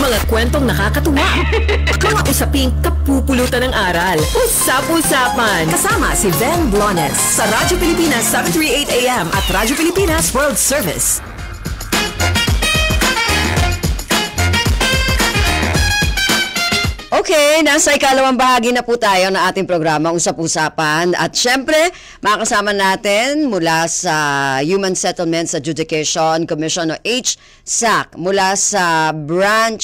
mga kwentong nakakatuwa, mga usaping kapupulutan ng aral, usap-usapan. Kasama si Ben Blanes sa Radyo Pilipinas 738 AM at Radyo Pilipinas World Service. Okay, nasa ikalawang bahagi na po tayo ng ating programa, Usap-Usapan. At syempre, makakasama natin mula sa Human Settlements Adjudication Commission o HSAC, mula sa Branch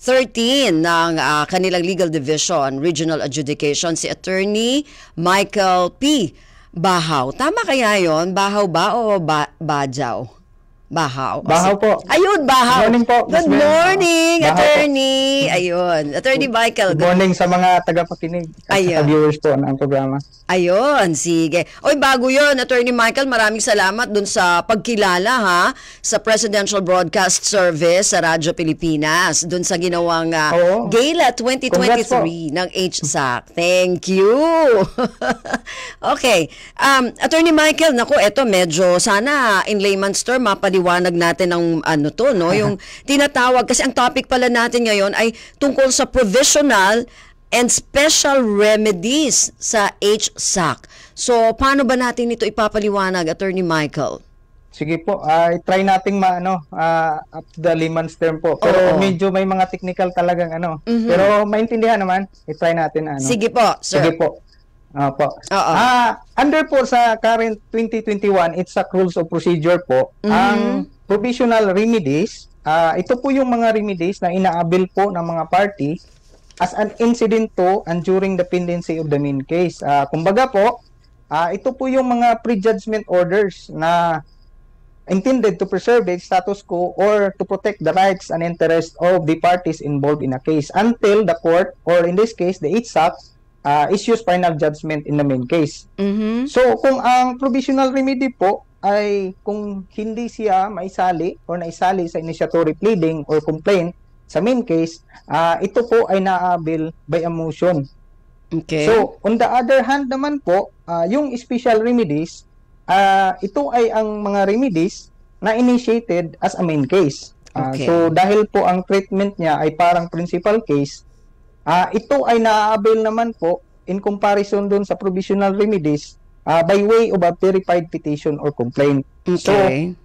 13 ng kanilang Legal Division, Regional Adjudication, si Attorney Michael P. Bahaw. Tama kaya yon? Bahaw ba o Bajaw? Bahaw. Bahaw po. Ayun, Bahaw. Good morning po. Good morning, Bahaw Attorney. Po. Ayun. Attorney Michael. Good morning sa mga tagapakinig at sa viewers po ng programa. Ayun, sige. Oy, bago yun, Attorney Michael, maraming salamat dun sa pagkilala ha, sa Presidential Broadcast Service sa Radyo Pilipinas, dun sa ginawang Gala 2023 ng HSAC. Thank you. Okay. Attorney Michael, naku, eto medyo sana in layman's term mapaliwanag natin ang ano to, no? Yung tinatawag, kasi ang topic pala natin ngayon ay tungkol sa provisional and special remedies sa HSAC. So, paano ba natin ito ipapaliwanag, Attorney Michael? Sige po, try nating up to the layman's term po. Pero medyo may mga technical talagang Pero maintindihan naman, i-try natin . Sige po, sir. Sige po. Under po sa current 2021 HSAC Rules of Procedure po, ang provisional remedies, ito po yung mga remedies na inaabil po ng mga party as an incident to and during the pendency of the main case. Kumbaga po, ito po yung mga prejudgment orders na intended to preserve the status quo or to protect the rights and interests of the parties involved in a case until the court, or in this case, the HSAC, issues final judgment in the main case. So, kung ang provisional remedy po ay kung hindi siya maisali or naisali sa initiatory pleading or complaint sa main case, ito po ay naabil by a motion. Okay. So, on the other hand naman po, yung special remedies, ito ay ang mga remedies na initiated as a main case. So, dahil po ang treatment niya ay parang principal case, ito ay naaabil naman po in comparison dun sa provisional remedies by way of a verified petition or complaint. Okay.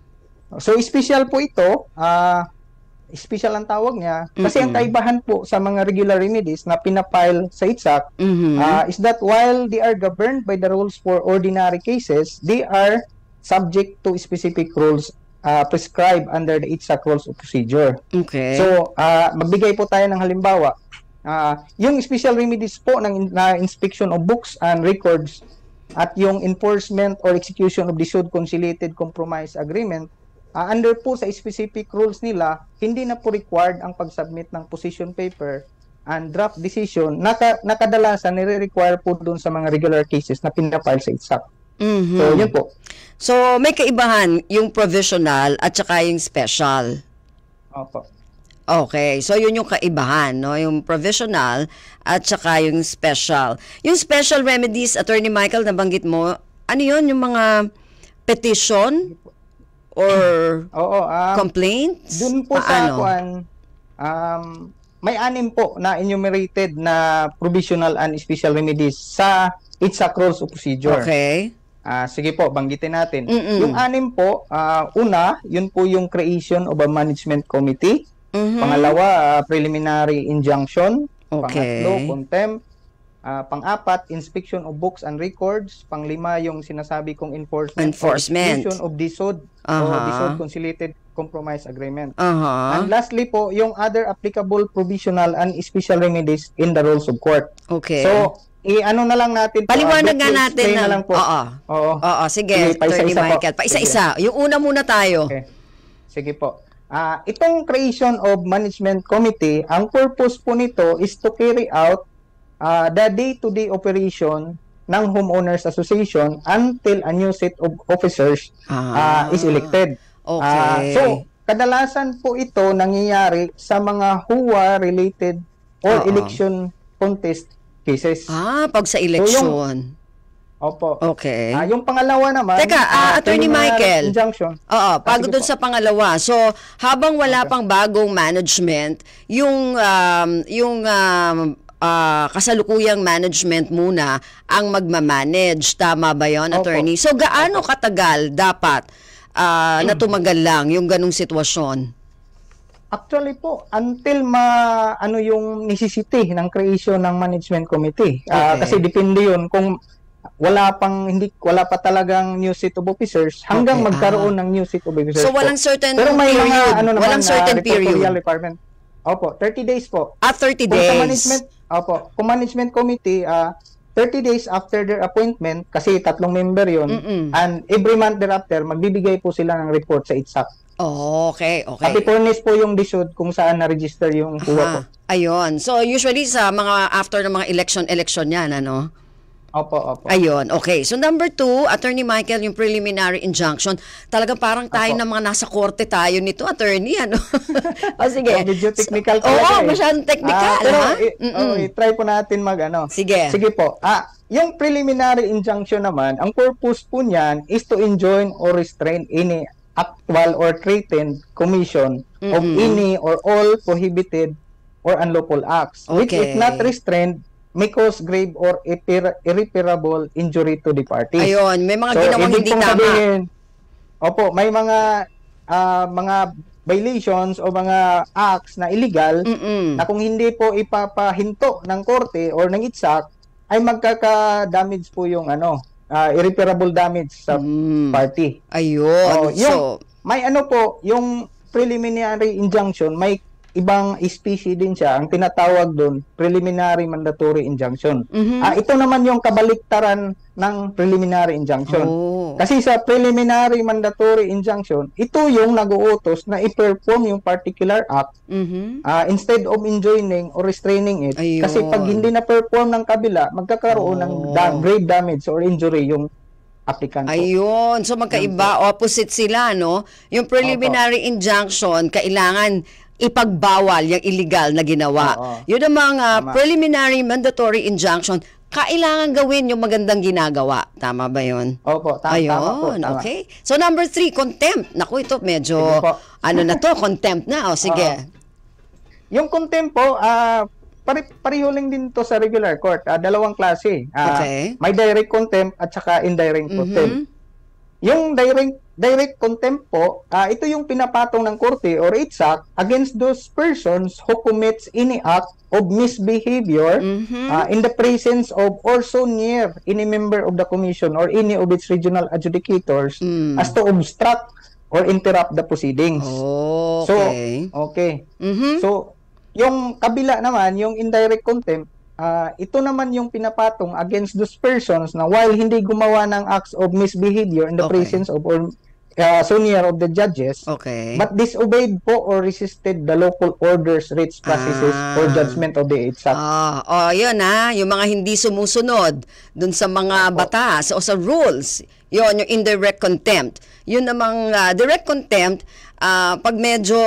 So special po ito, special ang tawag niya, kasi ang kaibahan po sa mga regular remedies na pinapile sa HSAC is that while they are governed by the rules for ordinary cases, they are subject to specific rules prescribed under the HSAC Rules of Procedure. Okay. So, magbigay po tayo ng halimbawa. Yung special remedies po ng inspection of books and records at yung enforcement or execution of the sued conciliated compromise agreement, under po sa specific rules nila, hindi na po required ang pag-submit ng position paper and draft decision na kadalasan nire-require po doon sa mga regular cases na pinapile sa HSAC. So, yun po. So, may kaibahan yung provisional at saka yung special. Opo. Okay, so yun yung kaibahan, no? Yung provisional at saka yung special. Yung special remedies, Attorney Michael, nabanggit mo, ano yun? Yung mga petition or complaints? Dun po sa may 6 po na enumerated na provisional and special remedies sa HSAC Rules of Procedure. Okay. Sige po, banggitin natin. Yung 6 po, una, yun po yung creation of a management committee. Pangalawa, preliminary injunction. Okay. Pangatlo, contempt. Pang-4, inspection of books and records. Pang-5, yung sinasabi kong enforcement. Execution of disod o disod conciliated compromise agreement. And lastly po, yung other applicable provisional and special remedies in the rules of court. Okay. So, ano na lang natin. Paliwanag nga natin. Na lang po. Oo, sige, Attorney Michael. Paisa-isa. Yung una muna tayo. Okay. Sige po. Itong creation of management committee, ang purpose po nito is to carry out the day-to-day operation ng homeowners association until a new set of officers is elected. Okay. So, kadalasan po ito nangyayari sa mga HUA-related or election contest cases. Pag sa election. Opo. Okay. Yung pangalawa naman, Teka, Attorney preliminary Michael. injunction. Oo, bago sige dun po. sa pangalawa. So, habang wala pang bagong management, yung kasalukuyang management muna ang magmamanage. Tama ba yon, Opo. Attorney? So, gaano katagal dapat na tumagal lang yung ganong sitwasyon? Actually po, until yung necessity ng creation ng management committee. Okay. Kasi depende yun kung wala pa talagang new set of officers hanggang Okay, magkaroon ng new set of officers. So, po. walang certain Pero may period. mga Walang certain period. reportorial requirement. Opo, 30 days po. 30 Kung sa days. kung management committee, 30 days after their appointment, kasi 3 member yun, and every month thereafter, magbibigay po sila ng report sa ITSAC. Oh, okay. Pati furnace po yung DSUD kung saan na-register yung kuha po. Ayun. So, usually sa mga after ng mga election yan, ano? Opo. Ayun, okay. So number 2, Attorney Michael, yung preliminary injunction, talagang parang tayo na mga nasa korte tayo nito, Attorney, ano? O sige. Medyo technical Oo, talaga masyadong technical, pero ha? try po natin Sige. Sige po. Yung preliminary injunction naman, ang purpose po niyan is to enjoin or restrain any actual or threatened commission of any or all prohibited or unlawful acts, which if not restrained, may cause grave or irreparable injury to the parties. Ayun, may mga ginawang hindi tama. May mga violations o mga acts na illegal na kung hindi po ipapahinto ng korte or ng ITSAC ay magkaka-damage po yung irreparable damage sa party. Ayun. May yung preliminary injunction, may ibang species din siya, ang tinatawag doon, preliminary mandatory injunction. Ito naman yung kabaliktaran ng preliminary injunction. Kasi sa preliminary mandatory injunction, ito yung nag-uutos na i-perform yung particular act instead of enjoining or restraining it. Ayun. Kasi pag hindi na-perform ng kabila, magkakaroon ng grave damage or injury yung applicant. Ayun. So magkaiba, opposite sila, no? Yung preliminary injunction, kailangan ipagbawal yung illegal na ginawa. Yun ang mga preliminary mandatory injunction, kailangan gawin yung magandang ginagawa. Tama ba yun? Opo, tama po. Tama. Okay. So number 3, contempt. Naku, ito medyo, contempt na. O, sige. Yung contempt po, pareho lang din to sa regular court. Dalawang klase. Okay. May direct contempt at saka indirect contempt. Yung direct contempt po, ito yung pinapatong ng korte or ITSAC against those persons who commits any act of misbehavior in the presence of or so near any member of the commission or any of its regional adjudicators as to obstruct or interrupt the proceedings. Okay. So, yung kabila naman, yung indirect contempt, ito naman yung pinapatong against those persons na while hindi gumawa ng acts of misbehavior in the presence of or so near of the judges, but disobeyed po or resisted the local orders, writs, processes, or judgment of the ITSAC. Yun yung mga hindi sumusunod dun sa mga batas o sa rules. Yun, yung indirect contempt. Yun namang direct contempt, pag medyo,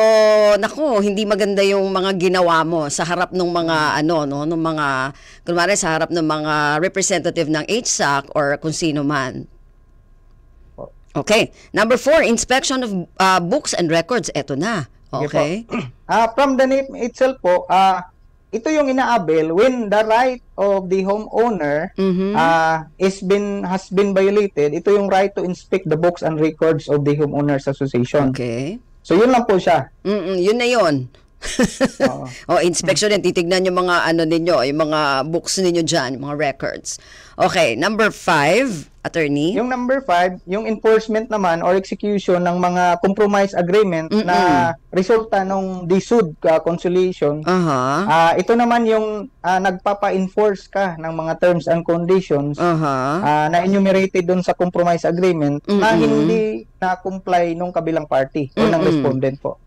hindi maganda yung mga ginawa mo sa harap ng mga, ng mga, kunwari sa harap ng mga representative ng HSAC or kung sino man. Okay. Number 4, inspection of books and records. Eto na. Okay. From the name itself po, ito yung inaabil when the right of the homeowner has been violated. Ito yung right to inspect the books and records of the homeowners association. Okay. So yun lang po siya. Yun na yun. Inspection din. Titignan yung mga ninyo, yung mga books ninyo dyan, yung mga records. Okay. Number 5, Attorney. Yung number 5, yung enforcement naman or execution ng mga compromise agreement na resulta ng DSUD conciliation. Ito naman yung nagpapa-enforce ka ng mga terms and conditions na enumerated doon sa compromise agreement na hindi na-comply nung kabilang party o ng respondent po.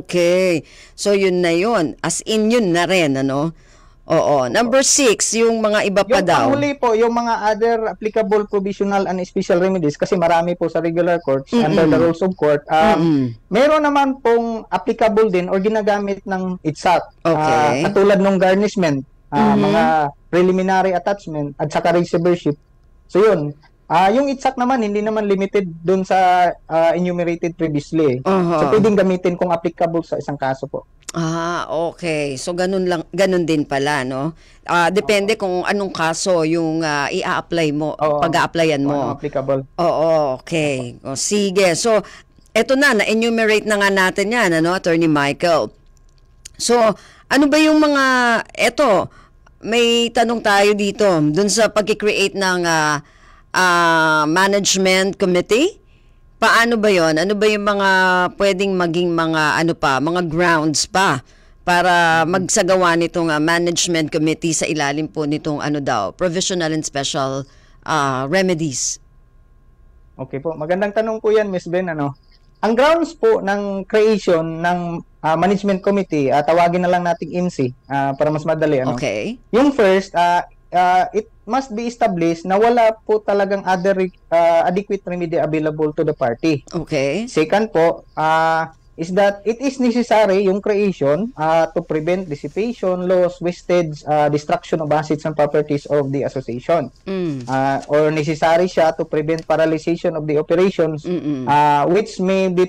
Okay. So yun na yun. As in yun na rin, Number 6, yung mga iba pa daw. Yung panghuli po, yung mga other applicable provisional and special remedies, kasi marami po sa regular courts under the rules of court. Meron naman pong applicable din or ginagamit ng ITSAC. Katulad ng garnishment. mga preliminary attachment at saka receivership. So yun, yung ITSAC naman hindi naman limited dun sa enumerated previously. So pwedeng gamitin kung applicable sa isang kaso po. Okay. So ganun din pala, no? Depende kung anong kaso yung i-apply mo, pag-a-applyan mo. Applicable. Oo, okay. O, sige. So eto na-enumerate na nga natin yan, ano, Attorney Michael. So, ano ba yung mga, may tanong tayo dito, dun sa pag-create ng management committee? Paano ba yon? Ano ba yung mga pwedeng maging mga mga grounds pa para magsagawa nitong management committee sa ilalim po nitong provisional and special remedies? Okay po. Magandang tanong po yan, Ms. Ben. Ang grounds po ng creation ng management committee, tawagin na lang nating IMC para mas madali. Okay. Yung first, it must be established na wala po talagang adequate remedy available to the party. Okay. Second po, is that it is necessary yung creation to prevent dissipation, loss, wastage, destruction of assets and properties of the association. Or necessary siya to prevent paralyzation of the operations which may be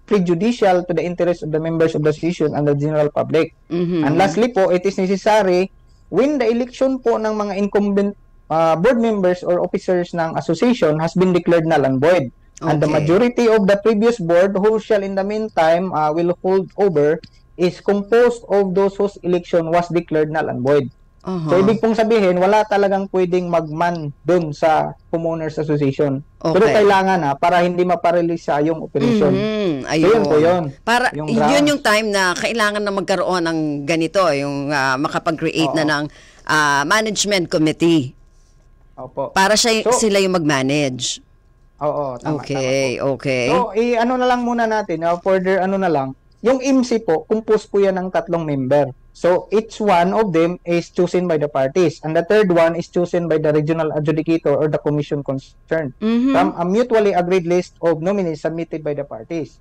prejudicial to the interest of the members of the association and the general public. And lastly po, it is necessary when the election po ng mga incumbent board members or officers ng association has been declared null and void. And the majority of the previous board who shall in the meantime will hold over is composed of those whose election was declared null and void. So ibig pong sabihin, wala talagang pwedeng magman dun sa homeowners association. Pero kailangan para hindi maparalisa yung operation. Ayun. So, yun po yun. Para yun yung time na kailangan na magkaroon ng ganito, yung makapag-create na ng management committee. Opo. Para sila yung mag-manage. Oo, tama. Okay. So, na lang muna natin, further na lang. Yung IMC po, composed po yan ng 3 member. So, each one of them is chosen by the parties. And the third one is chosen by the regional adjudicator or the commission concerned from a mutually agreed list of nominees submitted by the parties.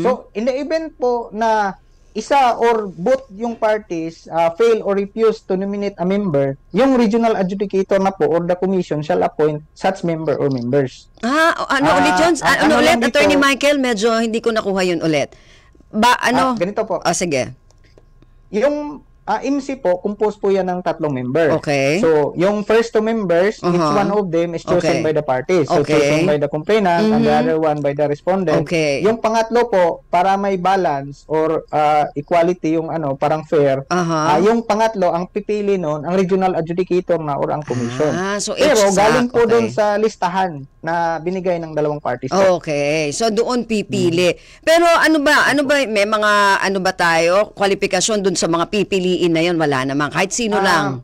So, in the event po na isa or both yung parties fail or refuse to nominate a member, yung regional adjudicator na po or the commission shall appoint such member or members. Ulit yun? Ulit, Attorney Michael? Medyo hindi ko nakuha yun ulit. Ganito po. Sige. Yung IMC po, composed po yan ng 3 member. Okay. So, yung first 2 members, each one of them is chosen by the parties. So, chosen by the complainant and the other one by the respondent. Okay. Yung pangatlo po, para may balance or equality yung parang fair, yung pangatlo, ang pipili nun, ang regional adjudicator na or ang commission. So pero galing po dun sa listahan na binigay ng 2 parties. Okay. So, doon pipili. Pero ano ba, may mga ba tayo, kwalifikasyon dun sa mga pipiliin na yun? Wala naman. Kahit sino lang.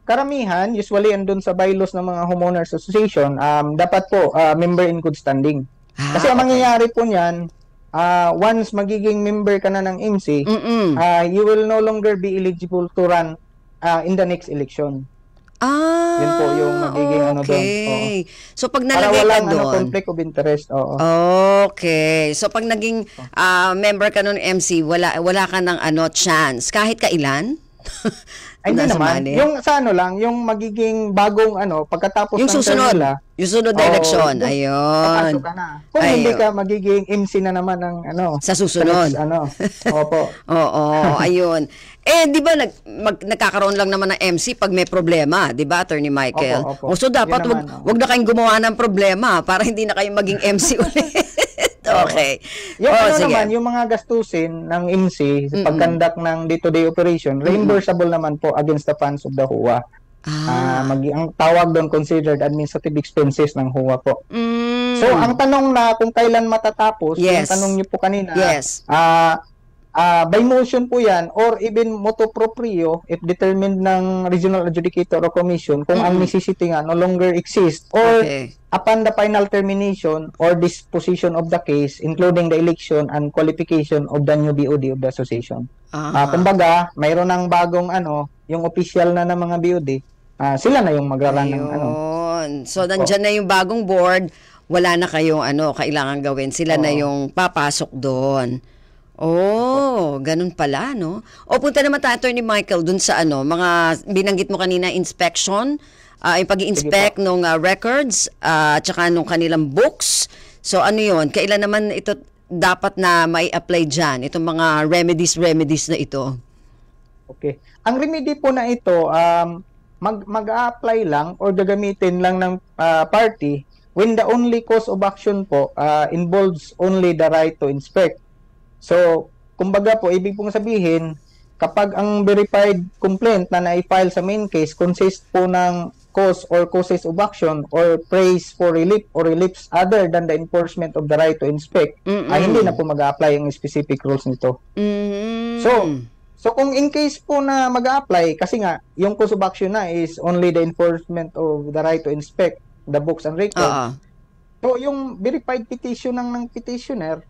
Karamihan, usually andun sa bylaws ng mga homeowners association, dapat po member in good standing. Kasi ang mangyayari po niyan, once magiging member ka na ng IMC, you will no longer be eligible to run in the next election. Yun po yung magiging doon. So pag nalagay ka doon, conflict of interest. Okay. So pag naging member ka ng MC, wala ka ng chance kahit kailan? Ay, hindi naman. Yung sa lang, yung magiging bagong pagkatapos yung ng term nila. Yung sunod na eleksyon. Ayun. Ka na. Kung hindi ka magiging MC na naman ng sa susunod. Opo. Oo, ayun. Di ba nagkakaroon lang naman ng MC pag may problema, di ba, Attorney Michael? Opo. So dapat wag na kayong gumawa ng problema para hindi na kayo maging MC ulit. Okay. Yung naman, yung mga gastusin ng MC sa pag-conduct ng day-to-day operation, reimbursable naman po against the funds of the HOA. Ang tawag doon considered administrative expenses ng HOA po. So, ang tanong na kung kailan matatapos, yung tanong niyo po kanina, by motion po yan or even motu proprio if determined ng regional adjudicator or commission kung ang necessity nga no longer exists or upon the final termination or disposition of the case including the election and qualification of the new BOD of the association. Kumbaga, mayroon ng bagong yung official na ng mga BOD, sila na yung magraran ng So, nandyan na yung bagong board, wala na kayong kailangan gawin. Sila na yung papasok doon. Oh, ganun pala, no? O punta naman tayo, Attorney Michael, dun sa mga binanggit mo kanina, inspection, yung pag-i-inspect ng records, at saka nung kanilang books. So ano yun? Kailan naman ito dapat na may apply dyan? Itong mga remedies na ito. Okay. Ang remedy po na ito, mag-a-apply lang or gagamitin lang ng party when the only cause of action po involves only the right to inspect. So, kumbaga po, ibig pong sabihin, kapag ang verified complaint na na-file sa main case consists po ng cause or causes of action or prays for relief or reliefs other than the enforcement of the right to inspect, hindi na po mag-a-apply ang specific rules nito. So kung in case po na mag-a-apply, kasi nga, yung cause of action na is only the enforcement of the right to inspect the books and records. So yung verified petition ng petitioner,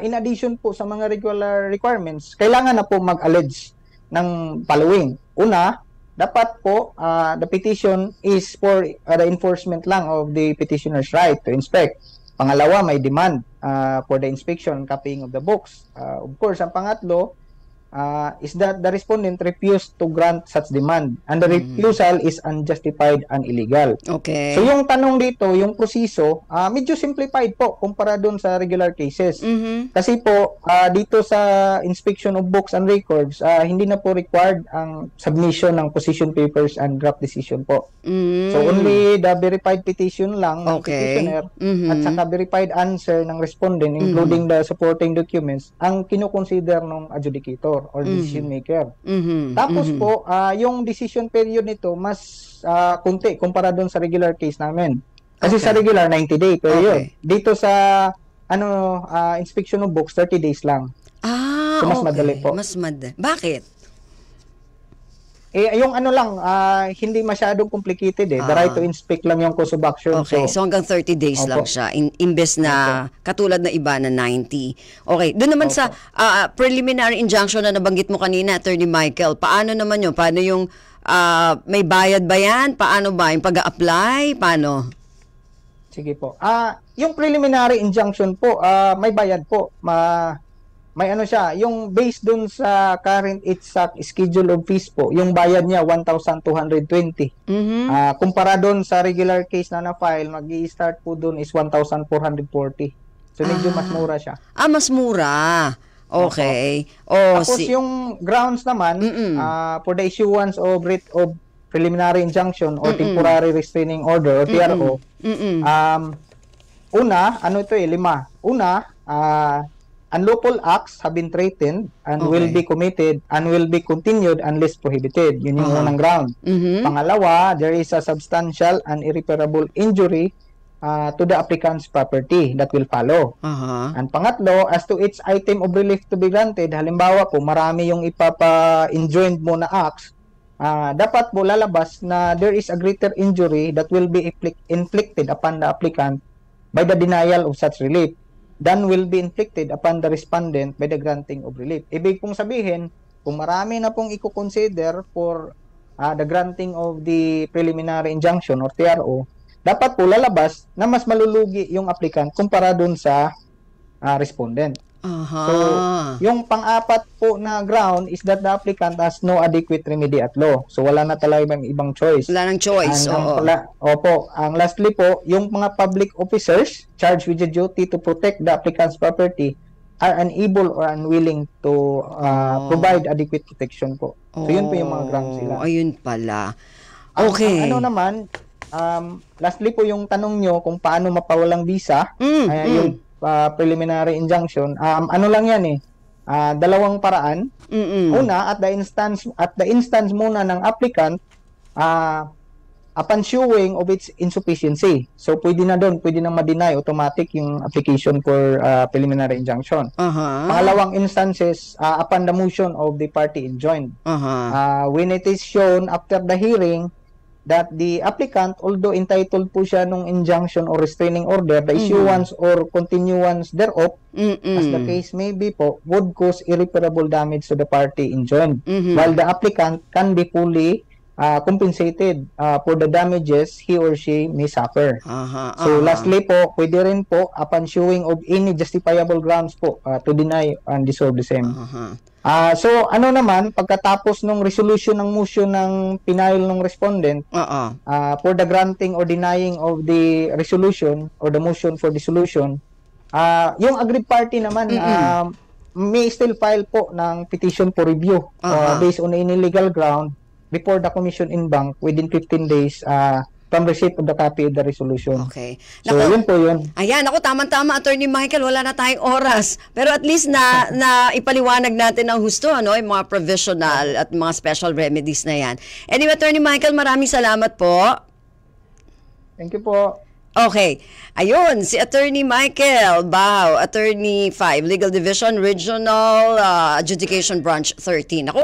in addition po sa mga regular requirements, kailangan na po mag-allege ng following. Una, dapat po the petition is for the enforcement lang of the petitioner's right to inspect. Pangalawa, may demand for the inspection and copying of the books. Of course, ang pangatlo is that the respondent refused to grant such demand and the refusal is unjustified and illegal. Okay. So yung tanong dito, yung proseso, medyo simplified po kumpara doon sa regular cases. Kasi po, dito sa inspection of books and records, hindi na po required ang submission ng position papers and draft decision po. So only the verified petition lang ng petitioner at saka verified answer ng respondent including the supporting documents ang kinukonsider ng adjudicator or decision maker. Tapos po, yung decision period nito mas kunti kumpara doon sa regular case namin. Kasi sa regular 90-day period. Dito sa inspection of books 30 days lang. So mas madali po. Mas madali. Bakit? Yung hindi masyadong complicated The right to inspect lang yung cause of action. Okay, so hanggang 30 days lang siya. Imbes na katulad na iba na 90. Okay, doon naman sa preliminary injunction na nabanggit mo kanina, Attorney Michael, paano naman yun? Paano yung may bayad ba yan? Paano ba? Yung pag-a-apply? Paano? Sige po. Yung preliminary injunction po, may bayad po. May siya, yung based dun sa current ITSAC schedule of fees po, yung bayad niya 1,220. Kumpara dun sa regular case na na-file, mag-i-start po dun is 1,440. So medyo mas mura siya. Mas mura. Okay. Tapos yung grounds naman, for the issuance of writ of preliminary injunction or temporary restraining order or TRO, una, ito 5. Una, unlawful acts have been threatened and will be committed and will be continued unless prohibited. Yun yung unang ground. Pangalawa, there is a substantial and irreparable injury to the applicant's property that will follow. And pangatlo, as to each item of relief to be granted, halimbawa po, marami yung ipapa-enjoined mo na acts, dapat po lalabas na there is a greater injury that will be inflicted upon the applicant by the denial of such relief than will be inflicted upon the respondent by the granting of relief. Ibig pong sabihin, kung marami na pong i-consider for the granting of the preliminary injunction or TRO, dapat po lalabas na mas malulugi yung applicant kumpara dun sa respondent. So, yung pang-apat po na ground is that the applicant has no adequate remedy at law. So, wala na talaga ibang choice. Wala nang choice. Ang lastly po, yung mga public officers charged with the duty to protect the applicant's property are unable or unwilling to provide adequate protection po. So, yun po yung mga grounds sila. Ayun pala. Okay. Ang naman, lastly po yung tanong nyo kung paano mapawalang visa, yung preliminary injunction, lang yan dalawang paraan. Una, at the instance muna ng applicant, upon showing of its insufficiency. So pwede na ma-deny automatic yung application for preliminary injunction. Pangalawang instances, upon the motion of the party enjoined. When it is shown after the hearing that the applicant, although entitled po siya nung injunction or restraining order, the issuance or continuance thereof, as the case may be po, would cause irreparable damage to the party enjoined, while the applicant can be fully compensated for the damages he or she may suffer. So lastly po, pwede rin po upon showing of any justifiable grounds po to deny and dissolve the same. So ano naman, pagkatapos ng resolution ng motion ng pinail ng respondent for the granting or denying of the resolution or the motion for dissolution, yung aggrieved party naman may still file po ng petition for review based on any legal ground before the commission in bank within 15 days from receipt of the copy of the resolution. Okay. So, yun po yun. Ayan, ako tama-tama, Attorney Michael, wala na tayong oras. Pero at least na ipaliwanag natin ng husto, ano, yung mga provisional at mga special remedies na yan. Anyway, Attorney Michael, maraming salamat po. Thank you po. Okay. Ayun, si Attorney Michael Bao, Attorney 5, Legal Division, Regional Adjudication Branch 13. Ako